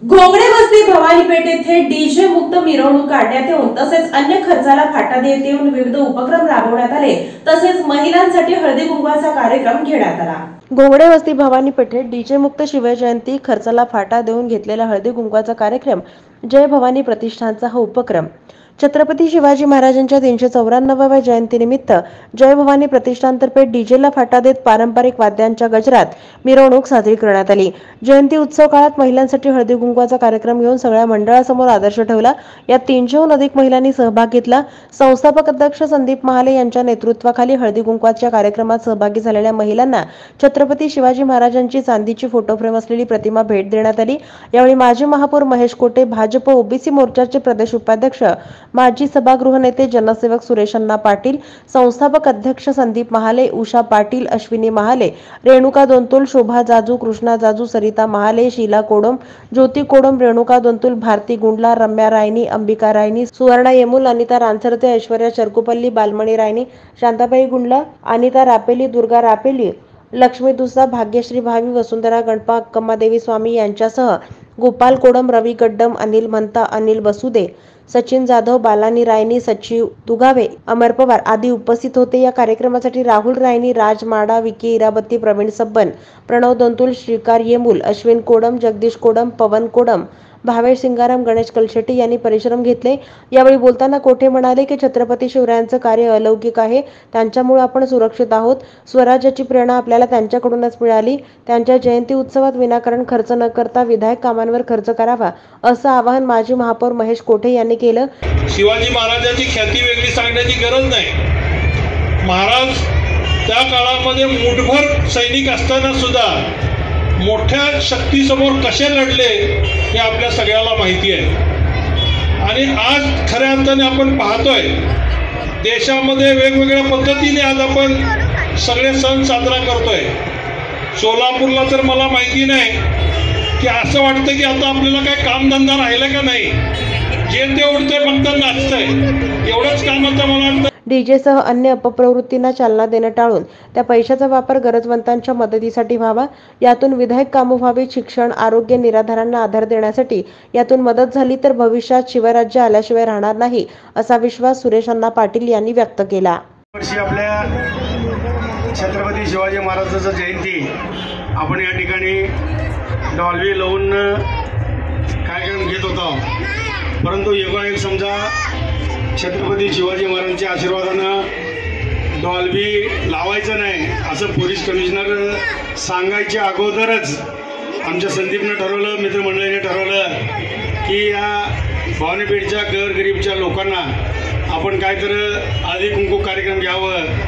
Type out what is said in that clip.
घोंगडे वस्ती भवानी पेठ येथे डीजे मुक्त मिरवणूक काढण्यात येऊन तसेच अन्य खर्चाला फाटा देत येऊन विविध उपक्रम राबवण्यात आले। तसेच महिलांसाठी हळदी कुंकवाचा कार्यक्रम घेण्यात आला। घोंगडे वस्ती भवानी पेठेत डीजे मुक्त शिवजयंती खर्चाला फाटा देऊन घेतलेला हळदी कुंकवाचा कार्यक्रम जय भवानी प्रतिष्ठानचा हा उपक्रम छत्रपती शिवाजी महाराजांच्या 394व्या जयंतीनिमित्त जय भवानी प्रतिष्ठानतर्फे डीजेला फाटा देत पारंपरिक वाद्यांच्या गजरात मिरवणूक साजरी करण्यात आली। जयंती उत्सव काळात महिलांसाठी हळदी कुंकवाचा कार्यक्रम घेऊन सगळ्या मंडळासमोर आदर्श ठेवला। यात 300हून अधिक महिलांनी सहभाग घेतला। संस्थापक अध्यक्ष संदीप महाले यांच्या नेतृत्वाखाली हळदी कुंकवाच्या कार्यक्रमात सहभागी झालेल्या महिलांना छत्रपती शिवाजी महाराजांची चांदीची फोटो फ्रेम असलेली प्रतिमा भेट देण्यात आली। यावेळी माजी महापौर महेश कोटे, भाजप ओबीसी मोर्चाचे प्रदेश उपाध्यक्ष, माजी सभागृह नेते जनसेवक सुरेश अण्णा पाटील, संस्थापक अध्यक्ष संदीप महाले, उषा पाटील, अश्विनी महाले, रेणुका दोंतुल, शोभा जाजू, कृष्णा जाजू, सरिता महाले, शीला कोडम, ज्योती कोडम, रेणुका दोंतुल, भारती गुंडला, रम्या रायनी, अंबिका रायनी, सुवर्णा येमुल, अनिता रानसरते, ऐश्वर्या चरकुपल्ली, बालमणी रायनी, शांताबाई गुंडला, अनिता रापेली, दुर्गा रापेली, लक्ष्मी दुसा, भाग्यश्री भावी, वसुंधरा गणपा, अक्कम्मादेवी स्वामी यांच्यासह गोपाल कोडम, रवी गड्डम, अनिल म्हणता, अनिल बसुदे, सचिन जाधव, बालानी रायनी, सचिव दुगावे, अमर पवार आदी उपस्थित होते। या कार्यक्रमासाठी राहुल रायनी, राज माडा, विकी इराबत्ती, प्रवीण सब्बन, प्रणव दोंतुल, श्रीकार येमुल, अश्विन कोडम, जगदीश कोडम, पवन कोडम, भावेश सिंगाराम, गणेश कलशेट्टी यांनी परिश्रम घेतले। यावेळी बोलताना कोठे म्हणाले की छत्रपती शिवरायांचं कार्य अलौकिक आहे, त्यांच्यामुळे आपण सुरक्षित आहोत। स्वराज्याची प्रेरणा आपल्याला त्यांच्याकडूनच मिळाली। त्यांच्या जयंती उत्सवात विनाकारण खर्च न करता विधायक कामांवर खर्च करावा असं आवाहन माजी महापौर महेश कोठे यांनी केलं। शिवाजी महाराजांची ख्याती वेगळी सांगण्याची गरज नाही। महाराज त्या काळामध्ये मुठभर सैनिक असताना सुद्धा मोठ्या शक्तीसमोर कसे लढले हे आपल्या सगळ्याला माहिती आहे। आणि आज खऱ्या अर्थाने आपण पाहतोय देशामध्ये वेगवेगळ्या पद्धतीने आज आपण सगळे सण साजरा करतोय। सोलापूरला तर मला माहिती नाही की असं वाटतं की आता आपल्याला काय कामधंदा राहिला का नाही, जे ते उडतंय फक्त नाचतंय, एवढंच काम आता मला वाटतं। डीजेसह अन्य अपप्रवृत्तींना चालना देणं टाळून त्या पैशाचा वापर गरजवंतांच्या मदतीसाठी व्हावा, यातून विधायक कामं व्हावीत। शिक्षण, आरोग्य, निराधारांना आधार देण्यासाठी यातून मदत झाली तर भविष्यात शिवराज्य आल्याशिवाय राहणार नाही असा विश्वास सुरेश अण्णा पाटील यांनी व्यक्त केला। आपल्या छत्रपती शिवाजी महाराजांची जयंती आपण या ठिकाणी डॉल्बी लावून कार्यक्रम घेत होतो, परंतु योगायोग समजा छत्रपती शिवाजी महाराजांच्या आशीर्वादानं डॉल्बी लावायचं नाही असं पोलीस कमिशनर सांगायच्या अगोदरच आमच्या संदीपनं ठरवलं, मित्रमंडळीने ठरवलं की या भवानी पेठच्या गरीबच्या लोकांना आपण काहीतरी हळदी कुंकू कार्यक्रम घ्यावं।